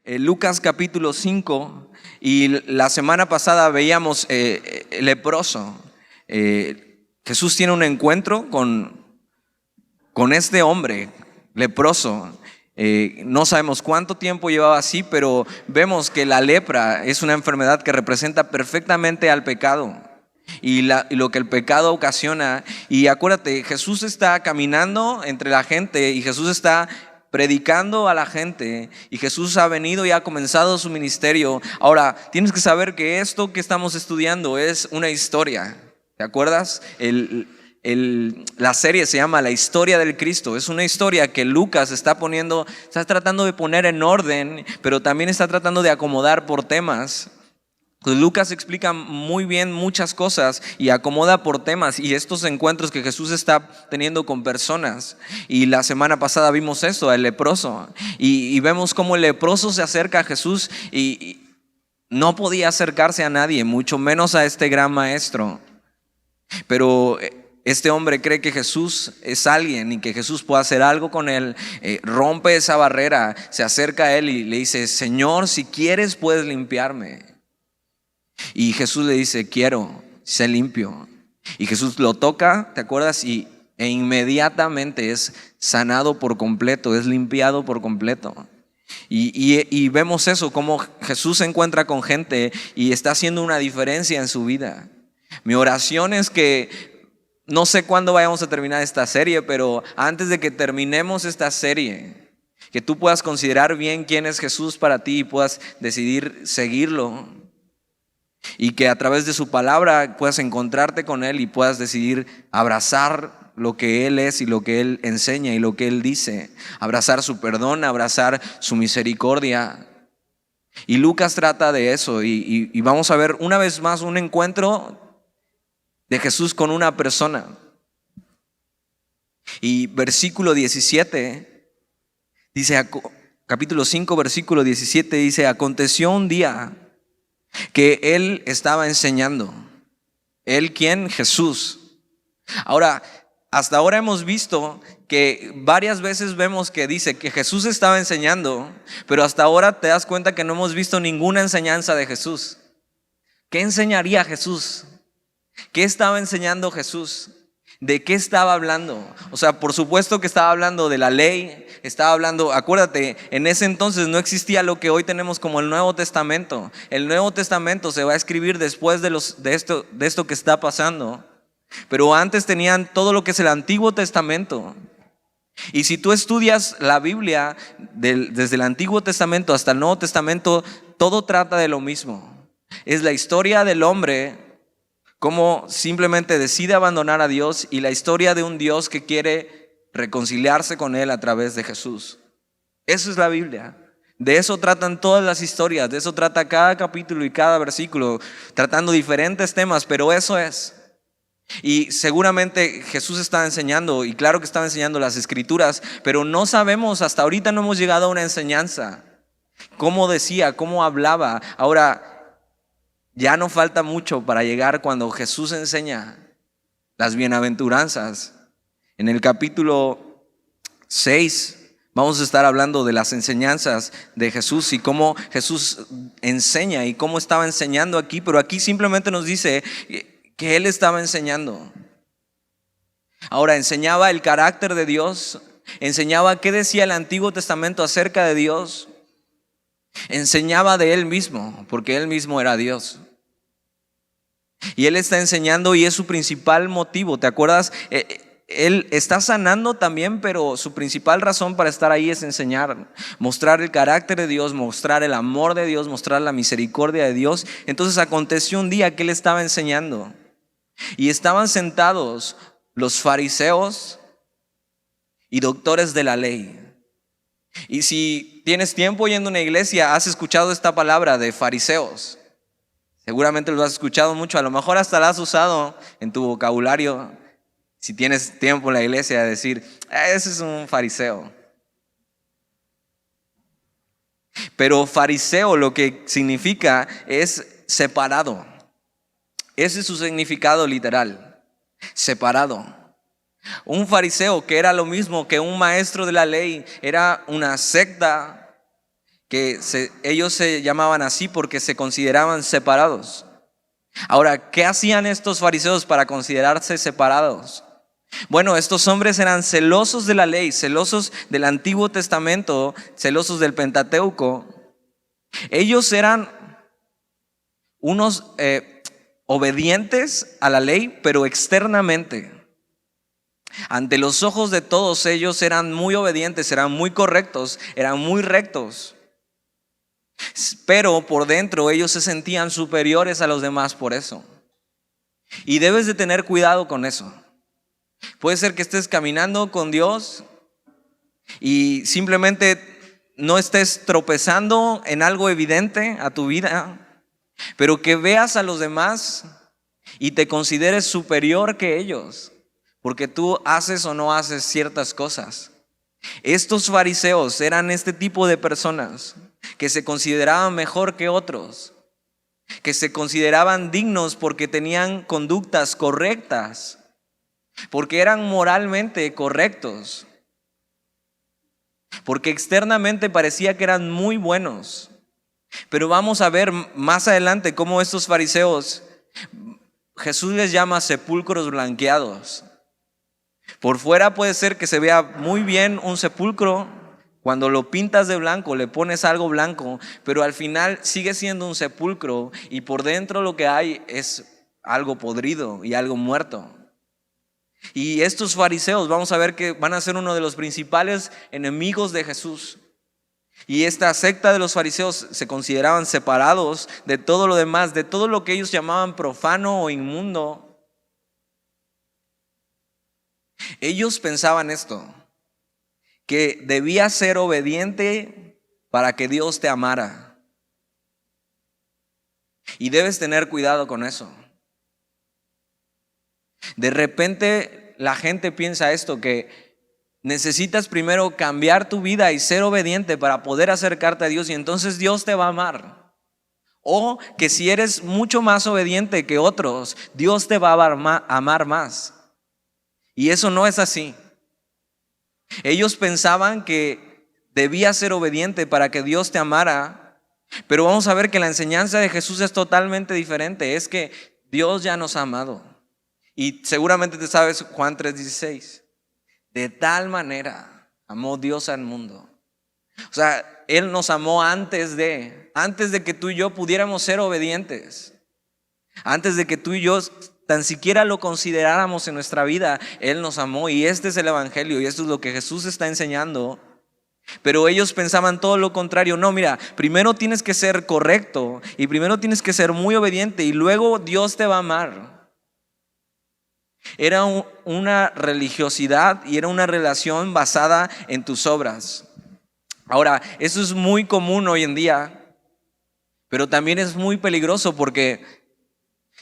Lucas capítulo 5, y la semana pasada veíamos el leproso. Jesús tiene un encuentro con este hombre leproso. No sabemos cuánto tiempo llevaba así, pero vemos que la lepra es una enfermedad que representa perfectamente al pecado y lo que el pecado ocasiona. Y acuérdate, Jesús está caminando entre la gente y Jesús está predicando a la gente, y Jesús ha venido y ha comenzado su ministerio. Ahora, tienes que saber que esto que estamos estudiando es una historia. ¿Te acuerdas? La serie se llama La Historia del Cristo. Es una historia que Lucas está tratando de poner en orden, pero también está tratando de acomodar por temas. Pues Lucas explica muy bien muchas cosas y acomoda por temas y estos encuentros que Jesús está teniendo con personas. Y la semana pasada vimos eso, el leproso, y vemos cómo el leproso se acerca a Jesús y no podía acercarse a nadie, mucho menos a este gran maestro. Pero este hombre cree que Jesús es alguien y que Jesús puede hacer algo con él. Rompe esa barrera, se acerca a él y le dice: Señor, si quieres puedes limpiarme. Y Jesús le dice: quiero, sé limpio. Y Jesús lo toca, ¿te acuerdas? E inmediatamente es sanado por completo, es limpiado por completo. Y vemos eso, como Jesús se encuentra con gente y está haciendo una diferencia en su vida. Mi oración es que, no sé cuándo vayamos a terminar esta serie, pero antes de que terminemos esta serie, que tú puedas considerar bien quién es Jesús para ti y puedas decidir seguirlo. Y que a través de su palabra puedas encontrarte con Él y puedas decidir abrazar lo que Él es y lo que Él enseña y lo que Él dice. Abrazar su perdón, abrazar su misericordia. Y Lucas trata de eso y vamos a ver una vez más un encuentro de Jesús con una persona. Y versículo 17 dice, capítulo 5 versículo 17 dice: aconteció un día que él estaba enseñando. ¿Él quién? Jesús. Ahora, hasta ahora hemos visto que varias veces vemos que dice que Jesús estaba enseñando, pero hasta ahora te das cuenta que no hemos visto ninguna enseñanza de Jesús. ¿Qué enseñaría Jesús? ¿Qué estaba enseñando Jesús? ¿De qué estaba hablando? O sea, por supuesto que estaba hablando de la ley, estaba hablando, acuérdate, en ese entonces no existía lo que hoy tenemos como el Nuevo Testamento. El Nuevo Testamento se va a escribir después de esto que está pasando. Pero antes tenían todo lo que es el Antiguo Testamento. Y si tú estudias la Biblia desde el Antiguo Testamento hasta el Nuevo Testamento, todo trata de lo mismo. Es la historia del hombre, cómo simplemente decide abandonar a Dios, y la historia de un Dios que quiere reconciliarse con Él a través de Jesús. Eso es la Biblia. De eso tratan todas las historias, de eso trata cada capítulo y cada versículo, tratando diferentes temas, pero eso es. Y seguramente Jesús estaba enseñando, y claro que estaba enseñando las Escrituras, pero no sabemos, hasta ahorita no hemos llegado a una enseñanza. ¿Cómo decía? ¿Cómo hablaba? Ahora, ya no falta mucho para llegar cuando Jesús enseña las bienaventuranzas. En el capítulo 6 vamos a estar hablando de las enseñanzas de Jesús y cómo Jesús enseña y cómo estaba enseñando aquí, pero aquí simplemente nos dice que Él estaba enseñando. Ahora, enseñaba el carácter de Dios, enseñaba qué decía el Antiguo Testamento acerca de Dios, enseñaba de Él mismo, porque Él mismo era Dios. Y Él está enseñando y es su principal motivo, ¿te acuerdas? Él está sanando también, pero su principal razón para estar ahí es enseñar, mostrar el carácter de Dios, mostrar el amor de Dios, mostrar la misericordia de Dios. Entonces aconteció un día que Él estaba enseñando y estaban sentados los fariseos y doctores de la ley. Y si tienes tiempo yendo a una iglesia, has escuchado esta palabra de fariseos. Seguramente lo has escuchado mucho, a lo mejor hasta la has usado en tu vocabulario. Si tienes tiempo en la iglesia, decir: ese es un fariseo. Pero fariseo lo que significa es separado. Ese es su significado literal, separado. Un fariseo, que era lo mismo que un maestro de la ley, era una secta ellos se llamaban así porque se consideraban separados. Ahora, ¿qué hacían estos fariseos para considerarse separados? Bueno, estos hombres eran celosos de la ley, celosos del Antiguo Testamento, celosos del Pentateuco. Ellos eran unos obedientes a la ley, pero externamente. Ante los ojos de todos ellos eran muy obedientes, eran muy correctos, eran muy rectos. Pero por dentro ellos se sentían superiores a los demás por eso. Y debes de tener cuidado con eso. Puede ser que estés caminando con Dios y simplemente no estés tropezando en algo evidente a tu vida, pero que veas a los demás y te consideres superior que ellos, porque tú haces o no haces ciertas cosas. Estos fariseos eran este tipo de personas que se consideraban mejor que otros, que se consideraban dignos porque tenían conductas correctas, porque eran moralmente correctos, porque externamente parecía que eran muy buenos. Pero vamos a ver más adelante cómo estos fariseos, Jesús les llama sepulcros blanqueados. Por fuera puede ser que se vea muy bien un sepulcro, cuando lo pintas de blanco, le pones algo blanco, pero al final sigue siendo un sepulcro y por dentro lo que hay es algo podrido y algo muerto. Y estos fariseos, vamos a ver que van a ser uno de los principales enemigos de Jesús. Y esta secta de los fariseos se consideraban separados de todo lo demás, de todo lo que ellos llamaban profano o inmundo. Ellos pensaban esto, que debías ser obediente para que Dios te amara. Y debes tener cuidado con eso. De repente la gente piensa esto, que necesitas primero cambiar tu vida y ser obediente para poder acercarte a Dios y entonces Dios te va a amar. O que si eres mucho más obediente que otros, Dios te va a amar más. Y eso no es así. Ellos pensaban que debías ser obediente para que Dios te amara, pero vamos a ver que la enseñanza de Jesús es totalmente diferente. Es que Dios ya nos ha amado. Y seguramente te sabes Juan 3:16. De tal manera amó Dios al mundo. O sea, Él nos amó antes de que tú y yo pudiéramos ser obedientes. Antes de que tú y yo tan siquiera lo consideráramos en nuestra vida, Él nos amó. Y este es el evangelio y esto es lo que Jesús está enseñando. Pero ellos pensaban todo lo contrario. No, mira, primero tienes que ser correcto y primero tienes que ser muy obediente y luego Dios te va a amar. Era una religiosidad y era una relación basada en tus obras. Ahora, eso es muy común hoy en día, pero también es muy peligroso porque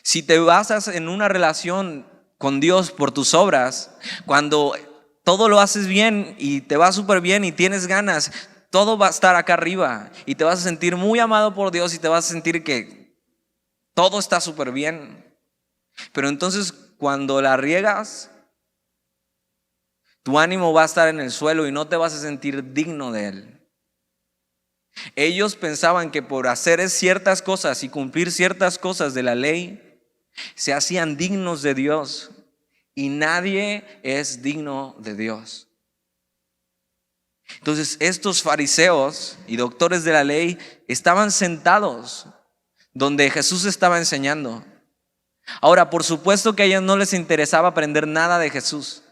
si te basas en una relación con Dios por tus obras, cuando todo lo haces bien y te va súper bien y tienes ganas, todo va a estar acá arriba y te vas a sentir muy amado por Dios y te vas a sentir que todo está súper bien. Pero entonces cuando la riegas, tu ánimo va a estar en el suelo y no te vas a sentir digno de Él. Ellos pensaban que por hacer ciertas cosas y cumplir ciertas cosas de la ley, se hacían dignos de Dios. Y nadie es digno de Dios. Entonces estos fariseos y doctores de la ley estaban sentados donde Jesús estaba enseñando. Ahora, por supuesto que a ellos no les interesaba aprender nada de Jesús.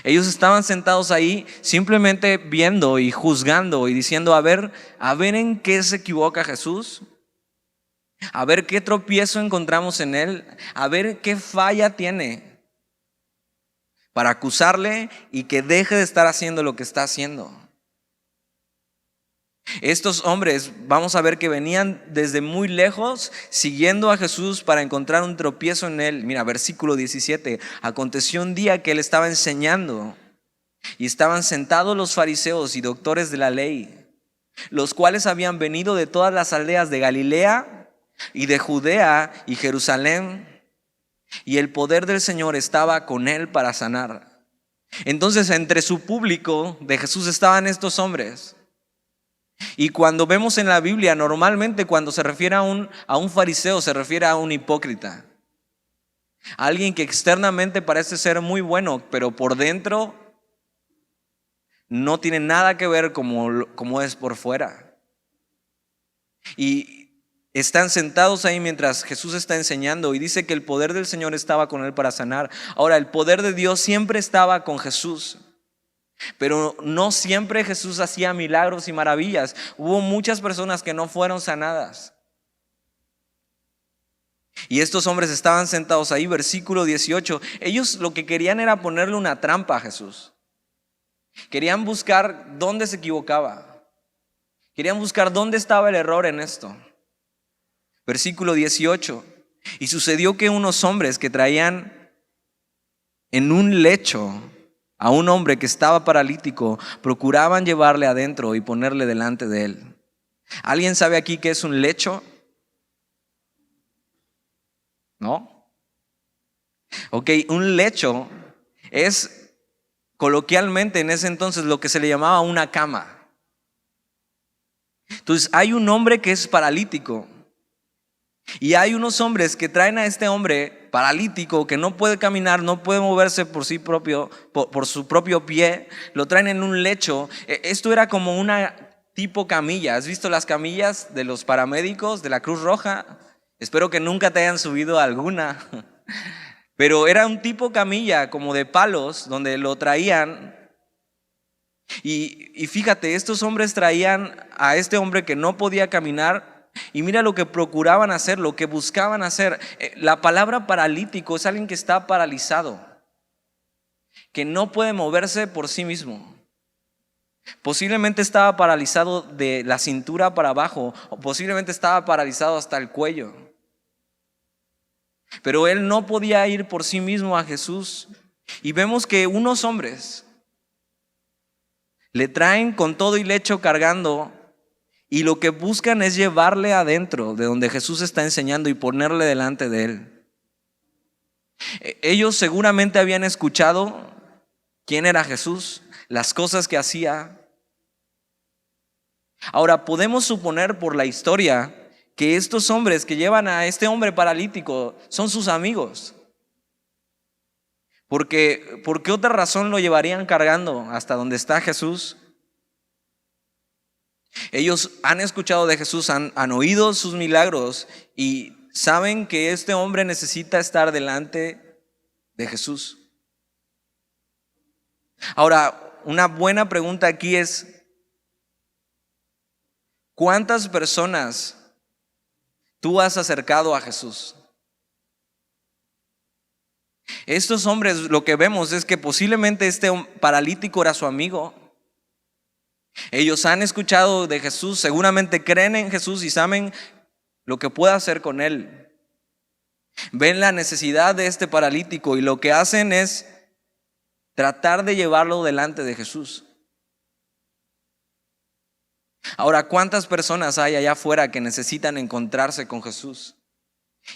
Ellos estaban sentados ahí simplemente viendo y juzgando y diciendo, a ver en qué se equivoca Jesús, a ver qué tropiezo encontramos en Él, a ver qué falla tiene para acusarle y que deje de estar haciendo lo que está haciendo. Estos hombres, vamos a ver que venían desde muy lejos siguiendo a Jesús para encontrar un tropiezo en Él. Mira, versículo 17. Aconteció un día que Él estaba enseñando y estaban sentados los fariseos y doctores de la ley, los cuales habían venido de todas las aldeas de Galilea y de Judea y Jerusalén, y el poder del Señor estaba con Él para sanar. Entonces entre su público de Jesús estaban estos hombres. Y cuando vemos en la Biblia, normalmente cuando se refiere a un fariseo, se refiere a un hipócrita. Alguien que externamente parece ser muy bueno, pero por dentro no tiene nada que ver como es por fuera. Y están sentados ahí mientras Jesús está enseñando y dice que el poder del Señor estaba con él para sanar. Ahora, el poder de Dios siempre estaba con Jesús, pero no siempre Jesús hacía milagros y maravillas. Hubo muchas personas que no fueron sanadas. Y estos hombres estaban sentados ahí, versículo 18. Ellos lo que querían era ponerle una trampa a Jesús. Querían buscar dónde se equivocaba. Querían buscar dónde estaba el error en esto. Versículo 18. Y sucedió que unos hombres que traían en un lecho a un hombre que estaba paralítico, procuraban llevarle adentro y ponerle delante de él. ¿Alguien sabe aquí qué es un lecho? ¿No? Ok, un lecho es coloquialmente en ese entonces lo que se le llamaba una cama. Entonces hay un hombre que es paralítico y hay unos hombres que traen a este hombre paralítico que no puede caminar, no puede moverse por sí propio, por su propio pie, lo traen en un lecho. Esto era como una tipo camilla. ¿Has visto las camillas de los paramédicos de la Cruz Roja? Espero que nunca te hayan subido a alguna. Pero era un tipo camilla como de palos donde lo traían. Y fíjate, estos hombres traían a este hombre que no podía caminar. Y mira lo que procuraban hacer, lo que buscaban hacer. La palabra paralítico es alguien que está paralizado, que no puede moverse por sí mismo. Posiblemente estaba paralizado de la cintura para abajo, o posiblemente estaba paralizado hasta el cuello. Pero él no podía ir por sí mismo a Jesús. Y vemos que unos hombres le traen con todo y lecho cargando, y lo que buscan es llevarle adentro de donde Jesús está enseñando y ponerle delante de él. Ellos seguramente habían escuchado quién era Jesús, las cosas que hacía. Ahora podemos suponer por la historia que estos hombres que llevan a este hombre paralítico son sus amigos. Porque, ¿por qué otra razón lo llevarían cargando hasta donde está Jesús? Ellos han escuchado de Jesús, han oído sus milagros y saben que este hombre necesita estar delante de Jesús. Ahora, una buena pregunta aquí es: ¿cuántas personas tú has acercado a Jesús? Estos hombres, lo que vemos es que posiblemente este paralítico era su amigo. Ellos han escuchado de Jesús, seguramente creen en Jesús y saben lo que puede hacer con él. Ven la necesidad de este paralítico y lo que hacen es tratar de llevarlo delante de Jesús. Ahora, ¿cuántas personas hay allá afuera que necesitan encontrarse con Jesús?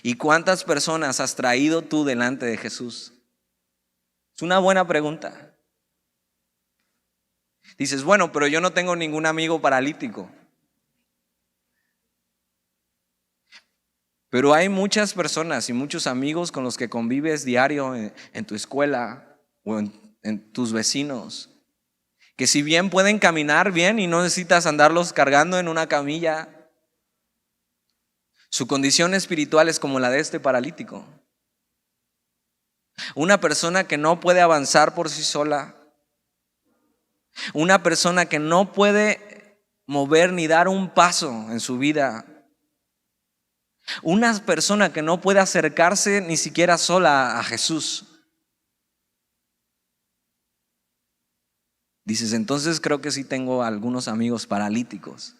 ¿Y cuántas personas has traído tú delante de Jesús? Es una buena pregunta. Dices, bueno, pero yo no tengo ningún amigo paralítico. Pero hay muchas personas y muchos amigos con los que convives diario en tu escuela o en tus vecinos, que si bien pueden caminar bien y no necesitas andarlos cargando en una camilla, su condición espiritual es como la de este paralítico. Una persona que no puede avanzar por sí sola. Una persona que no puede mover ni dar un paso en su vida. Una persona que no puede acercarse ni siquiera sola a Jesús. Dices, entonces creo que sí tengo algunos amigos paralíticos.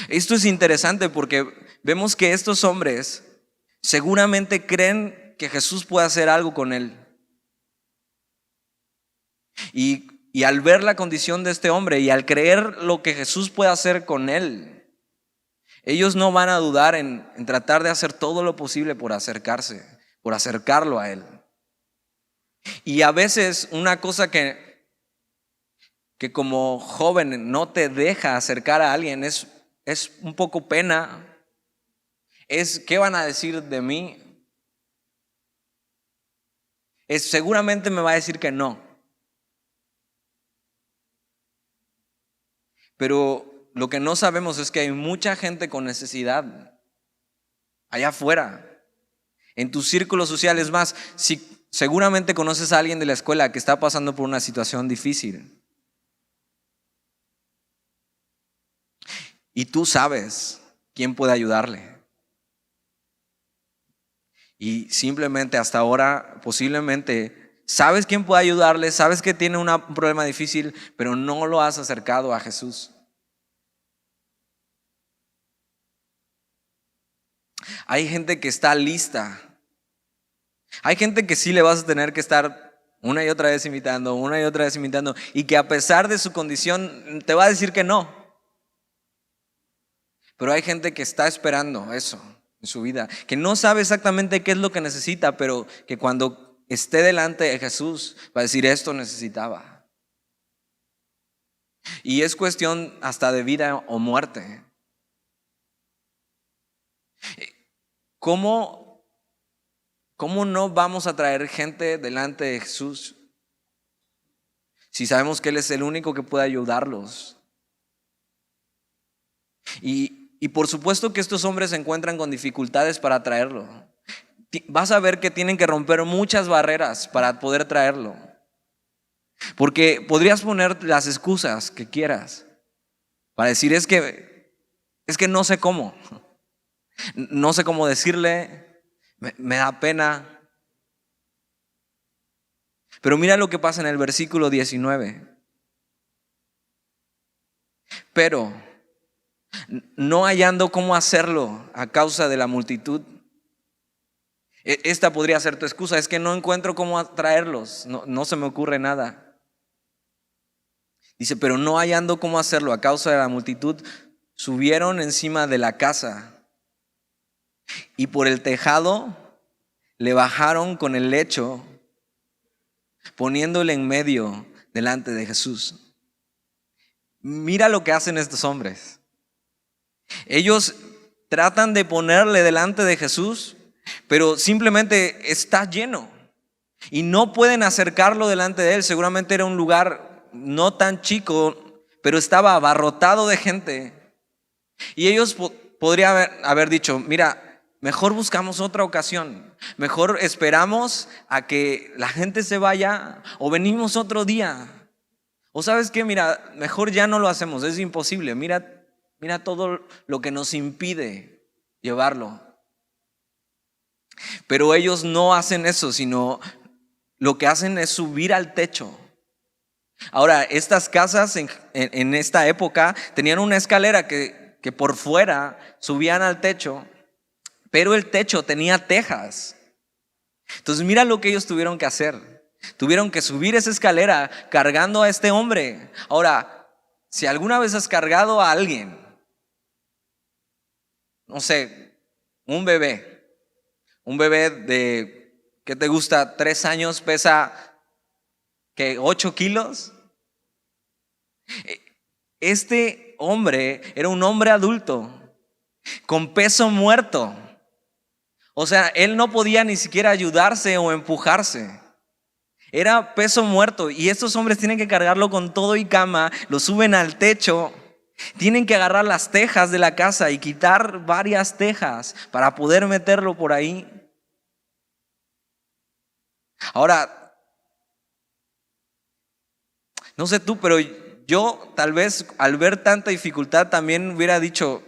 Esto es interesante porque vemos que estos hombres seguramente creen que Jesús puede hacer algo con él. Y al ver la condición de este hombre y al creer lo que Jesús puede hacer con él, ellos no van a dudar en tratar de hacer todo lo posible por acercarse, por acercarlo a él. Y a veces una cosa que que como joven no te deja acercar a alguien, es un poco pena, es ¿qué van a decir de mí? Seguramente me va a decir que no. Pero lo que no sabemos es que hay mucha gente con necesidad allá afuera, en tus círculos sociales. Más, si seguramente conoces a alguien de la escuela que está pasando por una situación difícil y tú sabes quién puede ayudarle. Y simplemente hasta ahora posiblemente sabes quién puede ayudarle, sabes que tiene un problema difícil, pero no lo has acercado a Jesús. Hay gente que está lista. Hay gente que sí le vas a tener que estar una y otra vez invitando, y que a pesar de su condición te va a decir que no. Pero hay gente que está esperando eso en su vida, que no sabe exactamente qué es lo que necesita, pero que cuando esté delante de Jesús va a decir: esto necesitaba. Y es cuestión hasta de vida o muerte. ¿Cómo no vamos a traer gente delante de Jesús si sabemos que Él es el único que puede ayudarlos? Y por supuesto que estos hombres se encuentran con dificultades para traerlo. Vas a ver que tienen que romper muchas barreras para poder traerlo. Porque podrías poner las excusas que quieras para decir: es que no sé cómo. No sé cómo decirle, me da pena. Pero mira lo que pasa en el versículo 19. Pero no hallando cómo hacerlo a causa de la multitud. Esta podría ser tu excusa: es que no encuentro cómo traerlos, no se me ocurre nada. Dice: pero no hallando cómo hacerlo a causa de la multitud, subieron encima de la casa y por el tejado le bajaron con el lecho, poniéndole en medio delante de Jesús. Mira lo que hacen estos hombres. Ellos tratan de ponerle delante de Jesús, pero simplemente está lleno y no pueden acercarlo delante de él. Seguramente era un lugar no tan chico, pero estaba abarrotado de gente. Y ellos podrían haber dicho: mira, mejor buscamos otra ocasión, mejor esperamos a que la gente se vaya o venimos otro día. O sabes qué, mira, mejor ya no lo hacemos, es imposible. Mira todo lo que nos impide llevarlo. Pero ellos no hacen eso, sino lo que hacen es subir al techo. Ahora, estas casas en esta época tenían una escalera que por fuera subían al techo, pero el techo tenía tejas. Entonces mira lo que ellos tuvieron que hacer. Tuvieron que subir esa escalera cargando a este hombre. Ahora, si alguna vez has cargado a alguien, no sé, un bebé de, ¿qué te gusta? 3 años, pesa, ¿qué? 8 kilos. Este hombre era un hombre adulto con peso muerto. O sea, él no podía ni siquiera ayudarse o empujarse. Era peso muerto y estos hombres tienen que cargarlo con todo y cama, lo suben al techo, tienen que agarrar las tejas de la casa y quitar varias tejas para poder meterlo por ahí. Ahora, no sé tú, pero yo tal vez al ver tanta dificultad también hubiera dicho: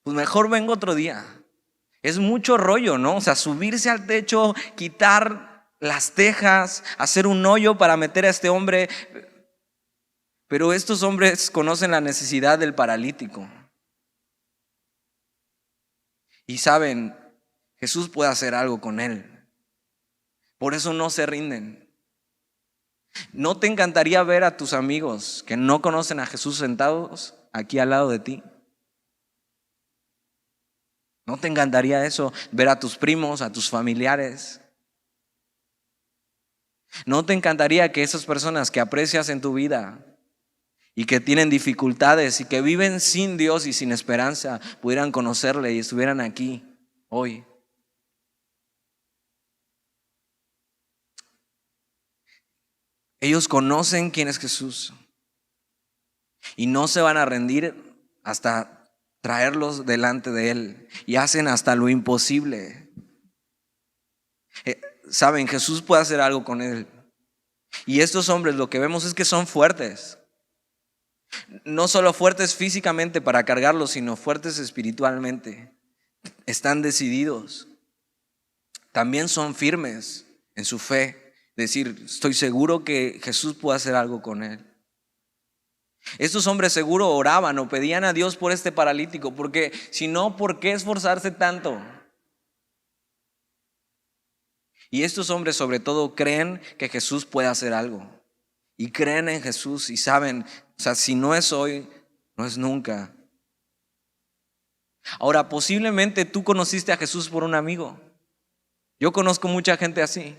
pues mejor vengo otro día. Es mucho rollo, ¿no? O sea, subirse al techo, quitar las tejas, hacer un hoyo para meter a este hombre. Pero estos hombres conocen la necesidad del paralítico. Y saben, Jesús puede hacer algo con él. Por eso no se rinden. ¿No te encantaría ver a tus amigos que no conocen a Jesús sentados aquí al lado de ti? ¿No te encantaría eso? Ver a tus primos, a tus familiares. ¿No te encantaría que esas personas que aprecias en tu vida y que tienen dificultades y que viven sin Dios y sin esperanza, pudieran conocerle y estuvieran aquí hoy. Ellos conocen quién es Jesús y no se van a rendir hasta traerlos delante de Él, y hacen hasta lo imposible. Saben, Jesús puede hacer algo con él. Y estos hombres, lo que vemos es que son fuertes. No solo fuertes físicamente para cargarlos, sino fuertes espiritualmente. Están decididos. También son firmes en su fe. Decir, estoy seguro que Jesús puede hacer algo con él. Estos hombres seguro oraban o pedían a Dios por este paralítico, porque si no, ¿por qué esforzarse tanto? Y estos hombres sobre todo creen que Jesús puede hacer algo. Y creen en Jesús y saben, o sea, si no es hoy, no es nunca. Ahora, posiblemente tú conociste a Jesús por un amigo. Yo conozco mucha gente así,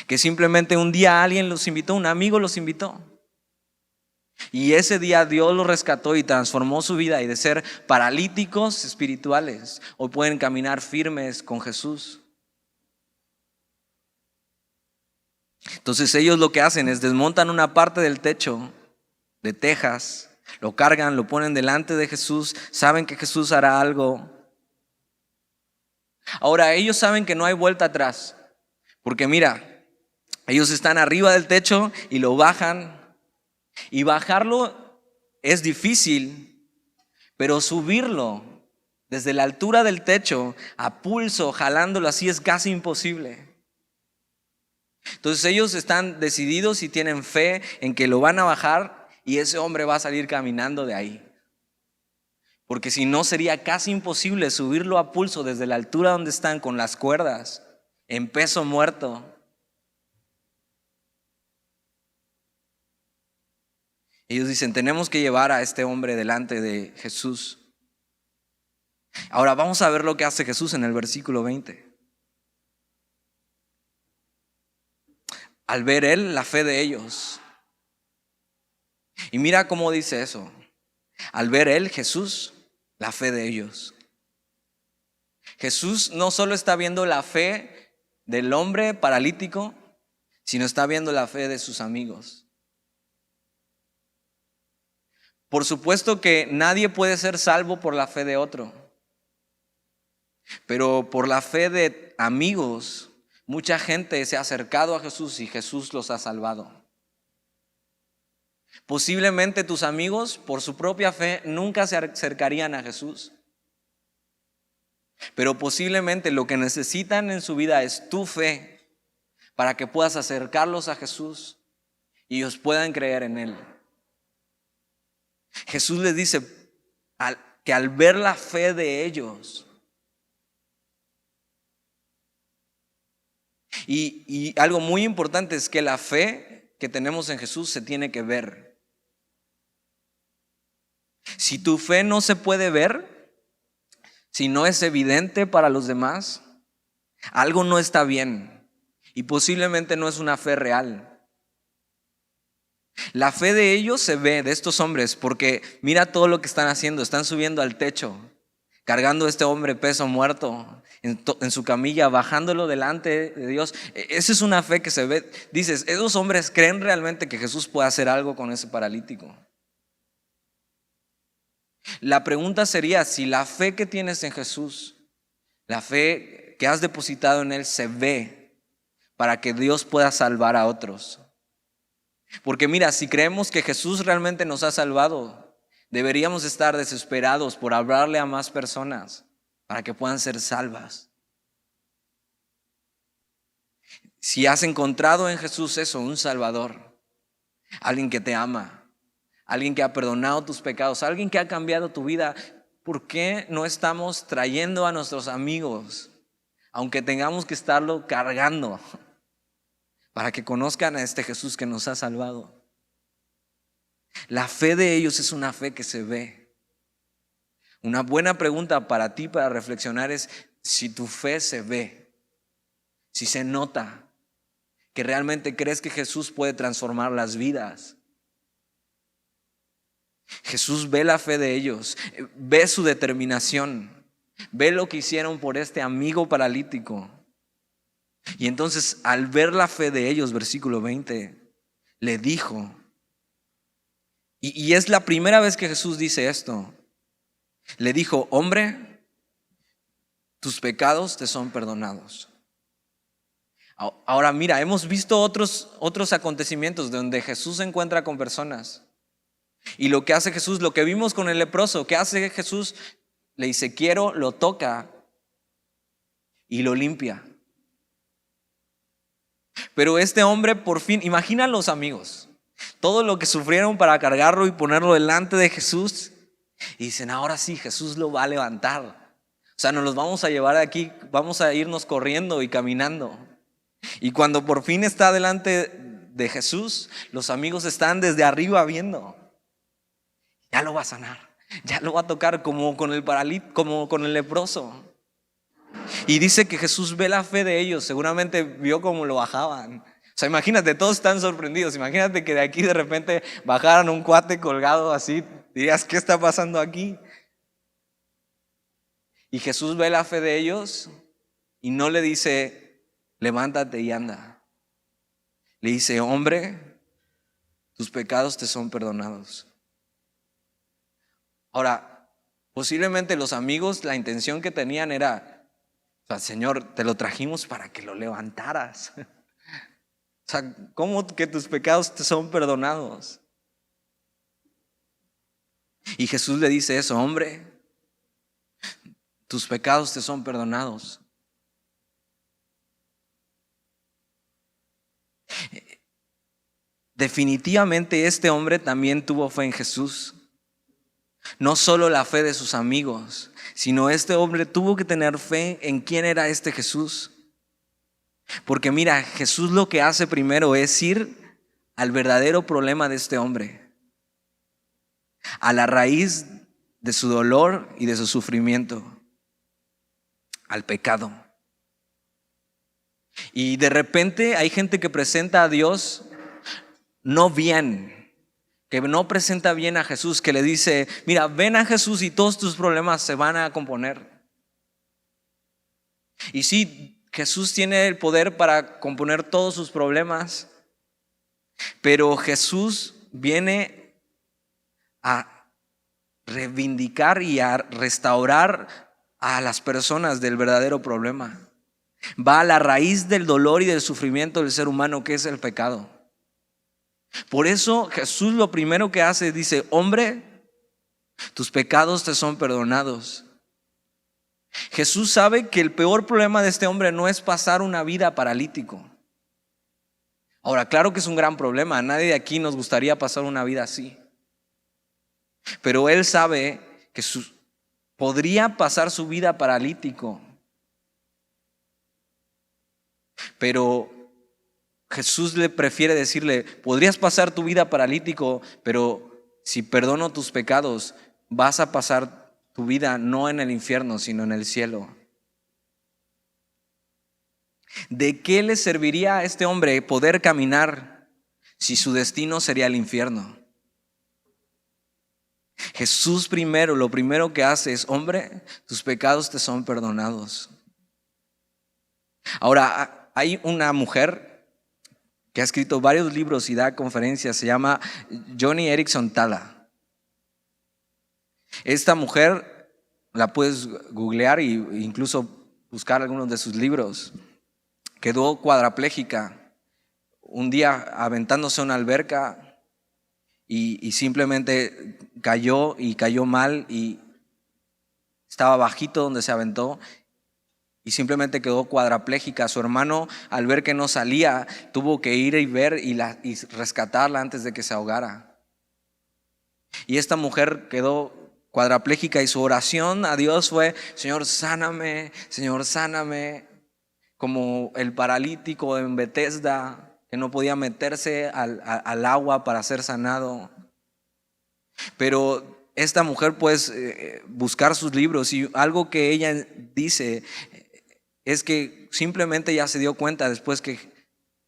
que simplemente un día alguien los invitó, un amigo los invitó. Y ese día Dios los rescató y transformó su vida, y de ser paralíticos espirituales, hoy pueden caminar firmes con Jesús. Entonces ellos lo que hacen es desmontan una parte del techo de tejas, lo cargan, lo ponen delante de Jesús, saben que Jesús hará algo. Ahora ellos saben que no hay vuelta atrás, porque mira, ellos están arriba del techo y lo bajan, y bajarlo es difícil, pero subirlo desde la altura del techo a pulso, jalándolo así, es casi imposible. Entonces ellos están decididos y tienen fe en que lo van a bajar, y ese hombre va a salir caminando de ahí. Porque si no, sería casi imposible subirlo a pulso desde la altura donde están, con las cuerdas, en peso muerto. Ellos dicen, tenemos que llevar a este hombre delante de Jesús. Ahora vamos a ver lo que hace Jesús en el versículo 20. Al ver él la fe de ellos. Y mira cómo dice eso. Al ver él, Jesús, la fe de ellos. Jesús no solo está viendo la fe del hombre paralítico, sino está viendo la fe de sus amigos. Por supuesto que nadie puede ser salvo por la fe de otro, pero por la fe de amigos, mucha gente se ha acercado a Jesús y Jesús los ha salvado. Posiblemente tus amigos, por su propia fe, nunca se acercarían a Jesús. Pero posiblemente lo que necesitan en su vida es tu fe, para que puedas acercarlos a Jesús y ellos puedan creer en Él. Jesús les dice que al ver la fe de ellos, y algo muy importante es que la fe que tenemos en Jesús se tiene que ver. Si tu fe no se puede ver, si no es evidente para los demás, algo no está bien y posiblemente no es una fe real. La fe de ellos se ve, de estos hombres, porque mira todo lo que están haciendo. Están subiendo al techo, cargando a este hombre peso muerto en su camilla, bajándolo delante de Dios. Esa es una fe que se ve. Dices, ¿esos hombres creen realmente que Jesús puede hacer algo con ese paralítico? La pregunta sería, si la fe que tienes en Jesús, la fe que has depositado en Él, se ve para que Dios pueda salvar a otros. Porque mira, si creemos que Jesús realmente nos ha salvado, deberíamos estar desesperados por hablarle a más personas para que puedan ser salvas. Si has encontrado en Jesús eso, un Salvador, alguien que te ama, alguien que ha perdonado tus pecados, alguien que ha cambiado tu vida, ¿por qué no estamos trayendo a nuestros amigos, aunque tengamos que estarlo cargando, para que conozcan a este Jesús que nos ha salvado? La fe de ellos es una fe que se ve. Una buena pregunta para ti para reflexionar es si tu fe se ve, si se nota que realmente crees que Jesús puede transformar las vidas. Jesús ve la fe de ellos, ve su determinación, ve lo que hicieron por este amigo paralítico. Y entonces al ver la fe de ellos, versículo 20, le dijo, y es la primera vez que Jesús dice esto, le dijo: hombre, tus pecados te son perdonados. Ahora mira, hemos visto otros acontecimientos donde Jesús se encuentra con personas. Y lo que hace Jesús, lo que vimos con el leproso, ¿qué hace Jesús? Le dice: quiero, lo toca y lo limpia. Pero este hombre por fin, imagina a los amigos, todo lo que sufrieron para cargarlo y ponerlo delante de Jesús. Y dicen: ahora sí, Jesús lo va a levantar. O sea, nos los vamos a llevar de aquí, vamos a irnos corriendo y caminando. Y cuando por fin está delante de Jesús, los amigos están desde arriba viendo. Ya lo va a sanar, ya lo va a tocar como con el paralítico, como con el leproso. Y dice que Jesús ve la fe de ellos, seguramente vio cómo lo bajaban. O sea, imagínate, todos están sorprendidos. Imagínate que de aquí de repente bajaran un cuate colgado así. Dirías: ¿qué está pasando aquí? Y Jesús ve la fe de ellos y no le dice: levántate y anda. Le dice: hombre, tus pecados te son perdonados. Ahora, posiblemente los amigos, la intención que tenían era: o sea, Señor, te lo trajimos para que lo levantaras. O sea, ¿cómo que tus pecados te son perdonados? Y Jesús le dice eso: hombre, tus pecados te son perdonados. Definitivamente este hombre también tuvo fe en Jesús. No solo la fe de sus amigos, sino este hombre tuvo que tener fe en quién era este Jesús. Porque mira, Jesús lo que hace primero es ir al verdadero problema de este hombre, a la raíz de su dolor y de su sufrimiento, al pecado. Y de repente hay gente que presenta a Dios no bien, que no presenta bien a Jesús, que le dice: mira, ven a Jesús y todos tus problemas se van a componer. Y sí, Jesús tiene el poder para componer todos sus problemas, pero Jesús viene a reivindicar y a restaurar a las personas del verdadero problema. Va a la raíz del dolor y del sufrimiento del ser humano, que es el pecado. Por eso Jesús lo primero que hace, dice: hombre, tus pecados te son perdonados. Jesús sabe que el peor problema de este hombre no es pasar una vida paralítico. Ahora, claro que es un gran problema, a nadie de aquí nos gustaría pasar una vida así. Pero él sabe que podría pasar su vida paralítico. Pero Jesús le prefiere decirle: podrías pasar tu vida paralítico, pero si perdono tus pecados, vas a pasar tu vida no en el infierno, sino en el cielo. ¿De qué le serviría a este hombre poder caminar si su destino sería el infierno? Jesús lo primero que hace es: hombre, tus pecados te son perdonados. Ahora, hay una mujer que ha escrito varios libros y da conferencias, se llama Joni Eareckson Tada. Esta mujer la puedes googlear e incluso buscar algunos de sus libros. Quedó cuadraplégica un día aventándose a una alberca y simplemente cayó mal y estaba bajito donde se aventó y simplemente quedó cuadraplégica. Su hermano, al ver que no salía, tuvo que ir y ver y rescatarla antes de que se ahogara. Y esta mujer quedó cuadraplégica y su oración a Dios fue: Señor, sáname, como el paralítico en Betesda, que no podía meterse al agua para ser sanado. Pero esta mujer puede buscar sus libros, y algo que ella dice es que simplemente ya se dio cuenta después que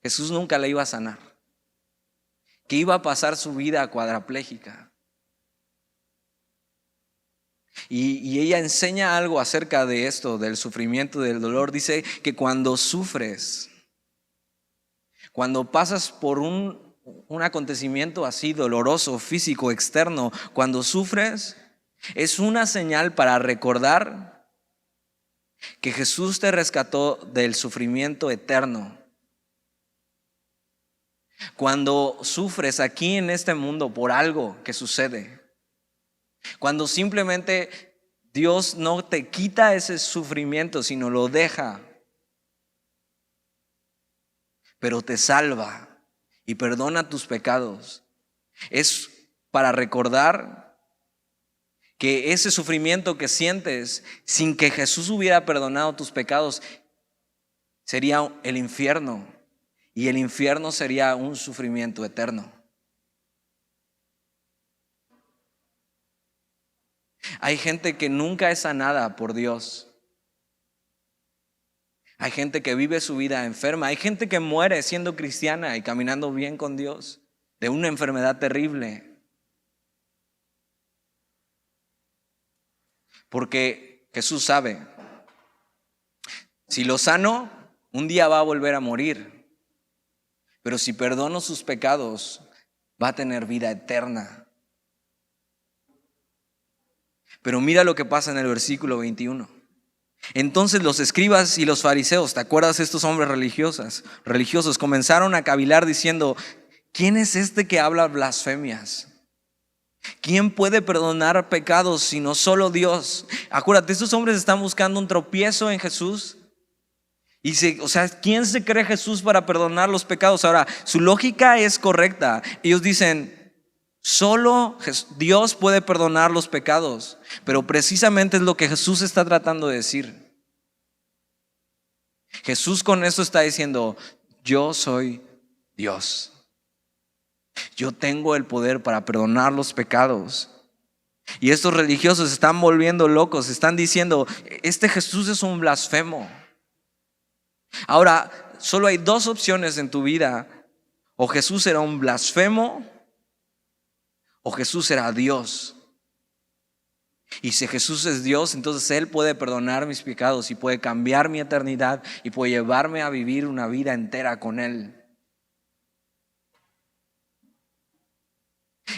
Jesús nunca la iba a sanar, que iba a pasar su vida cuadraplégica. Y ella enseña algo acerca de esto, del sufrimiento, del dolor. Dice que cuando sufres, cuando pasas por un acontecimiento así doloroso, físico, externo, cuando sufres, es una señal para recordar que Jesús te rescató del sufrimiento eterno. Cuando sufres aquí en este mundo por algo que sucede, cuando simplemente Dios no te quita ese sufrimiento, sino lo deja, pero te salva y perdona tus pecados, es para recordar que ese sufrimiento que sientes sin que Jesús hubiera perdonado tus pecados sería el infierno, y el infierno sería un sufrimiento eterno. Hay gente que nunca es sanada por Dios. Hay gente que vive su vida enferma. Hay gente que muere siendo cristiana y caminando bien con Dios de una enfermedad terrible. Porque Jesús sabe, si lo sano, un día va a volver a morir. Pero si perdono sus pecados, va a tener vida eterna. Pero mira lo que pasa en el versículo 21. Entonces los escribas y los fariseos, ¿te acuerdas? Estos hombres religiosos comenzaron a cavilar diciendo: ¿quién es este que habla blasfemias? ¿Quién puede perdonar pecados sino solo Dios? Acuérdate, estos hombres están buscando un tropiezo en Jesús. ¿Quién se cree Jesús para perdonar los pecados? Ahora, su lógica es correcta. Ellos dicen: solo Dios puede perdonar los pecados. Pero precisamente es lo que Jesús está tratando de decir. Jesús con esto está diciendo: yo soy Dios. Yo tengo el poder para perdonar los pecados. Y estos religiosos se están volviendo locos. Están diciendo: este Jesús es un blasfemo. Ahora, solo hay dos opciones en tu vida: o Jesús era un blasfemo, o Jesús era Dios. Y si Jesús es Dios, entonces Él puede perdonar mis pecados y puede cambiar mi eternidad y puede llevarme a vivir una vida entera con Él.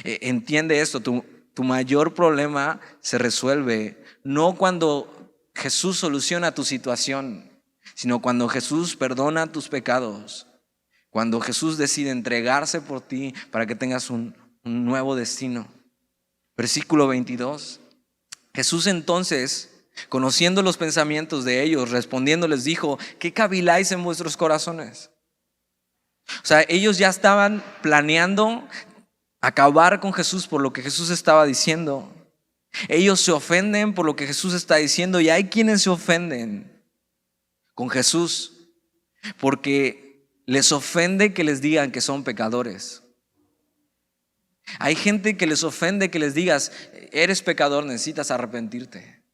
Entiende esto, tu mayor problema se resuelve no cuando Jesús soluciona tu situación, sino cuando Jesús perdona tus pecados, cuando Jesús decide entregarse por ti para que tengas un nuevo destino. Versículo 22. Jesús entonces, conociendo los pensamientos de ellos, respondiendo les dijo: ¿qué caviláis en vuestros corazones? O sea, ellos ya estaban planeando acabar con Jesús por lo que Jesús estaba diciendo. Ellos se ofenden por lo que Jesús está diciendo, y hay quienes se ofenden con Jesús porque les ofende que les digan que son pecadores. Hay gente que les ofende que les digas: eres pecador, necesitas arrepentirte.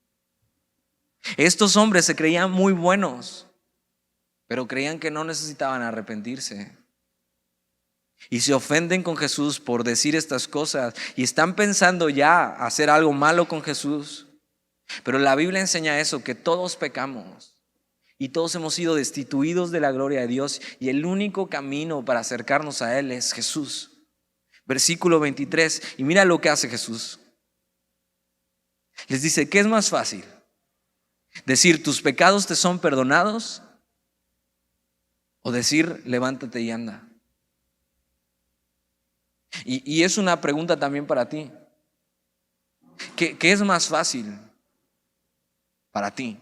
Estos hombres se creían muy buenos, pero creían que no necesitaban arrepentirse. Y se ofenden con Jesús por decir estas cosas, y están pensando ya hacer algo malo con Jesús. Pero la Biblia enseña eso, que todos pecamos y todos hemos sido destituidos de la gloria de Dios, y el único camino para acercarnos a Él es Jesús. Versículo 23, y mira lo que hace Jesús. Les dice: ¿qué es más fácil? ¿Decir tus pecados te son perdonados? ¿O decir levántate y anda? Y es una pregunta también para ti. ¿Qué es más fácil para ti?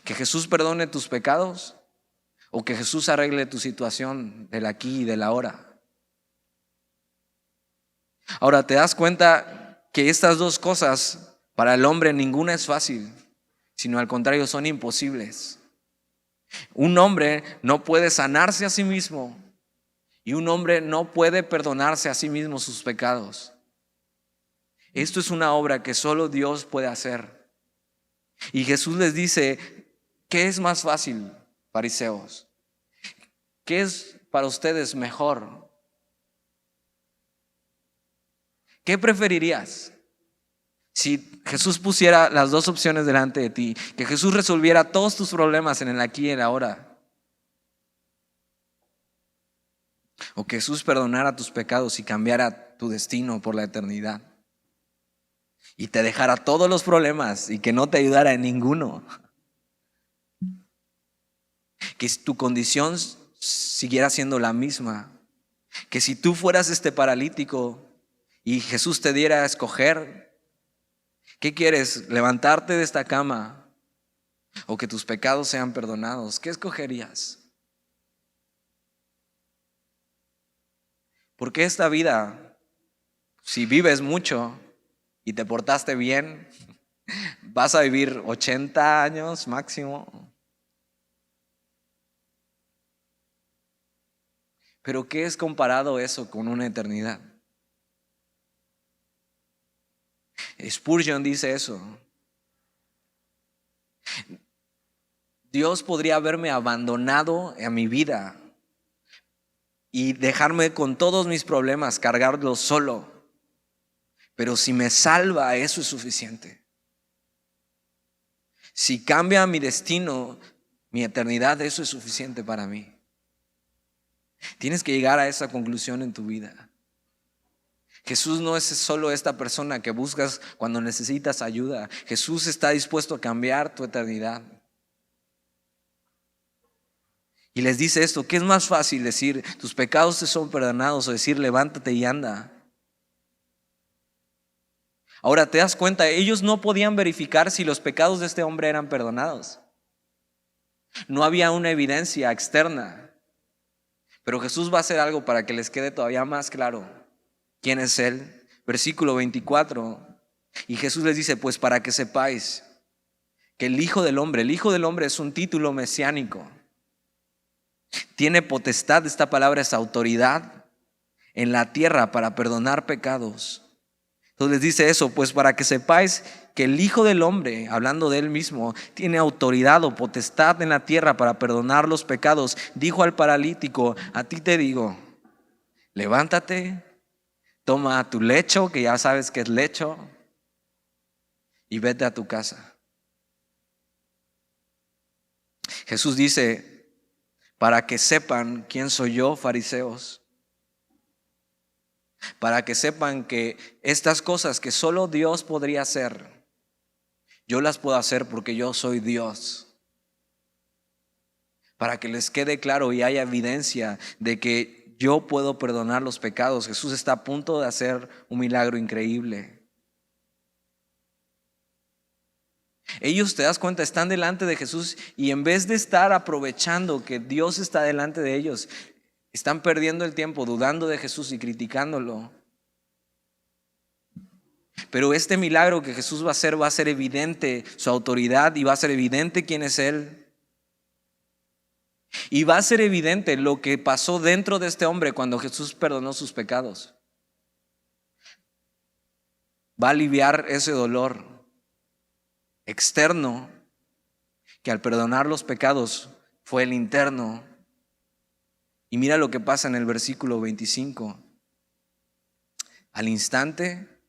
¿Que Jesús perdone tus pecados o que Jesús arregle tu situación del aquí y del ahora? Ahora, ¿te das cuenta que estas dos cosas para el hombre ninguna es fácil, sino al contrario son imposibles? Un hombre no puede sanarse a sí mismo, y un hombre no puede perdonarse a sí mismo sus pecados. Esto es una obra que solo Dios puede hacer. Y Jesús les dice: ¿qué es más fácil, fariseos? ¿Qué es para ustedes mejor? ¿Qué preferirías? Si Jesús pusiera las dos opciones delante de ti, que Jesús resolviera todos tus problemas en el aquí y el ahora, o que Jesús perdonara tus pecados y cambiara tu destino por la eternidad, y te dejara todos los problemas y que no te ayudara en ninguno, que tu condición siguiera siendo la misma, que si tú fueras este paralítico y Jesús te diera a escoger, ¿qué quieres? ¿Levantarte de esta cama o que tus pecados sean perdonados? ¿Qué escogerías? Porque esta vida, si vives mucho y te portaste bien, vas a vivir 80 años máximo. Pero ¿qué es comparado eso con una eternidad? Spurgeon dice eso. Dios podría haberme abandonado a mi vida y dejarme con todos mis problemas, cargarlos solo. Pero si me salva, eso es suficiente. Si cambia mi destino, mi eternidad, eso es suficiente para mí. Tienes que llegar a esa conclusión en tu vida. Jesús no es solo esta persona que buscas cuando necesitas ayuda. Jesús está dispuesto a cambiar tu eternidad. Y les dice esto: ¿qué es más fácil decir tus pecados te son perdonados o decir levántate y anda? Ahora te das cuenta, ellos no podían verificar si los pecados de este hombre eran perdonados. No había una evidencia externa. Pero Jesús va a hacer algo para que les quede todavía más claro quién es Él. Versículo 24. Y Jesús les dice: pues para que sepáis que el Hijo del Hombre es un título mesiánico. Tiene potestad, esta palabra es autoridad en la tierra para perdonar pecados. Entonces les dice eso: pues para que sepáis que el Hijo del Hombre, hablando de Él mismo, tiene autoridad o potestad en la tierra para perdonar los pecados. Dijo al paralítico: a ti te digo, levántate, toma tu lecho, que ya sabes que es lecho, y vete a tu casa. Jesús dice: para que sepan quién soy yo, fariseos. Para que sepan que estas cosas que solo Dios podría hacer, yo las puedo hacer porque yo soy Dios. Para que les quede claro y haya evidencia de que yo puedo perdonar los pecados. Jesús está a punto de hacer un milagro increíble. Ellos, te das cuenta, están delante de Jesús y en vez de estar aprovechando que Dios está delante de ellos, están perdiendo el tiempo dudando de Jesús y criticándolo. Pero este milagro que Jesús va a ser evidente su autoridad y va a ser evidente quién es Él. Y va a ser evidente lo que pasó dentro de este hombre cuando Jesús perdonó sus pecados. Va a aliviar ese dolor externo que al perdonar los pecados fue el interno. Y mira lo que pasa en el versículo 25. Al instante,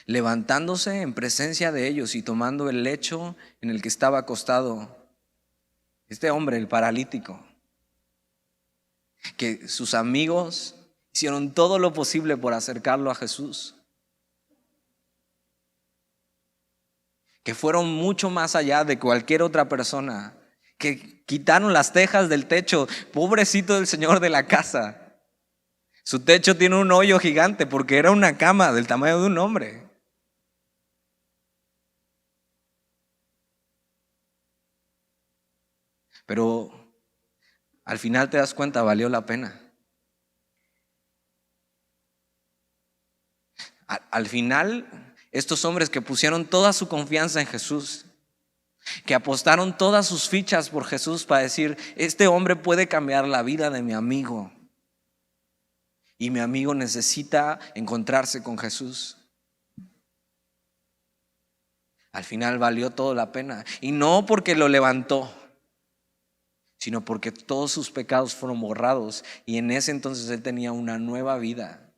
levantándose en presencia de ellos y tomando el lecho en el que estaba acostado, este hombre, el paralítico, que sus amigos hicieron todo lo posible por acercarlo a Jesús, que fueron mucho más allá de cualquier otra persona, que quitaron las tejas del techo. Pobrecito del señor de la casa, su techo tiene un hoyo gigante porque era una cama del tamaño de un hombre. Pero al final te das cuenta, valió la pena. Al final, estos hombres que pusieron toda su confianza en Jesús, que apostaron todas sus fichas por Jesús para decir: este hombre puede cambiar la vida de mi amigo, y mi amigo necesita encontrarse con Jesús. Al final valió toda la pena, y no porque lo levantó, sino porque todos sus pecados fueron borrados y en ese entonces él tenía una nueva vida.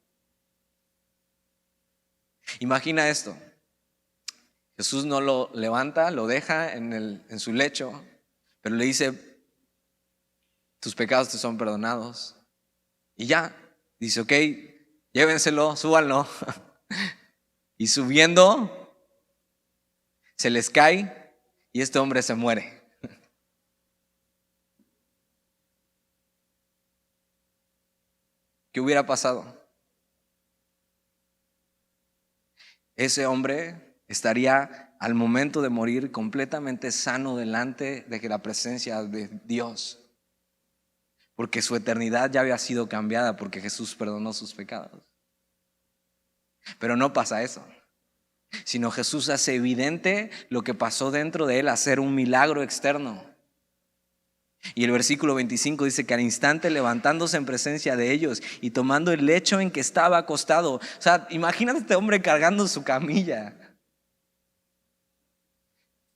Imagina esto: Jesús no lo levanta, lo deja en su lecho, pero le dice, tus pecados te son perdonados. Y ya, dice, ok, llévenselo, súbanlo. Y subiendo, se les cae y este hombre se muere. ¿Qué hubiera pasado? Ese hombre estaría al momento de morir completamente sano delante de la presencia de Dios, porque su eternidad ya había sido cambiada porque Jesús perdonó sus pecados. Pero no pasa eso, sino Jesús hace evidente lo que pasó dentro de él, hacer un milagro externo. Y el versículo 25 dice que al instante, levantándose en presencia de ellos y tomando el lecho en que estaba acostado. O sea, imagínate a este hombre cargando su camilla.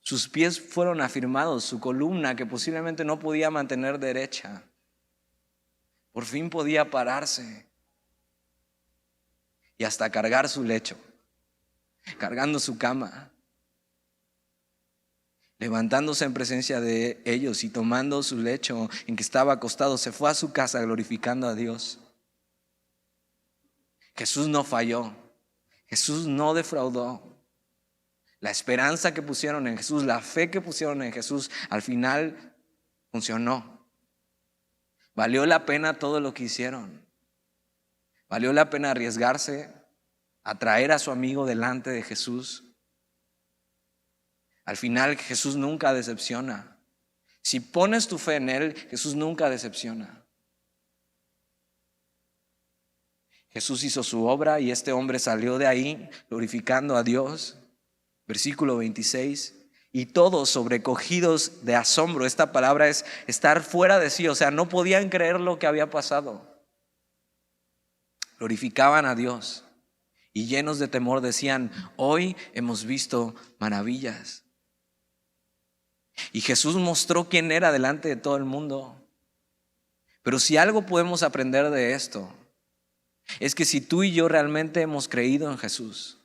Sus pies fueron afirmados, su columna que posiblemente no podía mantener derecha, por fin podía pararse y hasta cargar su lecho, cargando su cama. Levantándose en presencia de ellos y tomando su lecho en que estaba acostado, se fue a su casa glorificando a Dios. Jesús no falló, Jesús no defraudó. La esperanza que pusieron en Jesús, la fe que pusieron en Jesús, al final funcionó. Valió la pena todo lo que hicieron. Valió la pena arriesgarse a traer a su amigo delante de Jesús. Al final Jesús nunca decepciona. Si pones tu fe en Él, Jesús nunca decepciona. Jesús hizo su obra y este hombre salió de ahí glorificando a Dios. Versículo 26. Y todos sobrecogidos de asombro. Esta palabra es estar fuera de sí. O sea, no podían creer lo que había pasado. Glorificaban a Dios y llenos de temor decían, hoy hemos visto maravillas. Y Jesús mostró quién era delante de todo el mundo. Pero si algo podemos aprender de esto, es que si tú y yo realmente hemos creído en Jesús,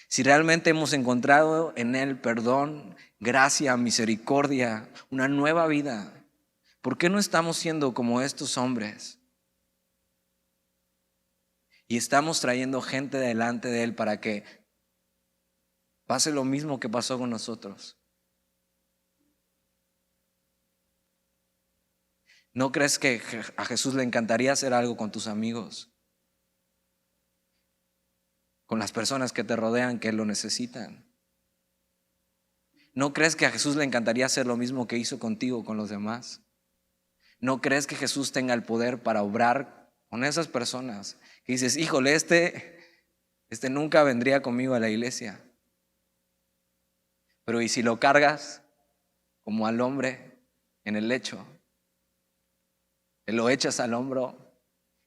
si realmente hemos encontrado en Él perdón, gracia, misericordia, una nueva vida, ¿por qué no estamos siendo como estos hombres? Y estamos trayendo gente delante de Él para que pase lo mismo que pasó con nosotros. ¿No crees que a Jesús le encantaría hacer algo con tus amigos? Con las personas que te rodean que lo necesitan. ¿No crees que a Jesús le encantaría hacer lo mismo que hizo contigo con los demás? ¿No crees que Jesús tenga el poder para obrar con esas personas que dices, híjole, este nunca vendría conmigo a la iglesia? Pero ¿y si lo cargas como al hombre en el lecho? Te lo echas al hombro,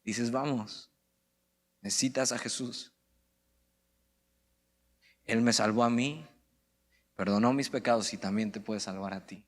dices, vamos, necesitas a Jesús. Él me salvó a mí, perdonó mis pecados y también te puede salvar a ti.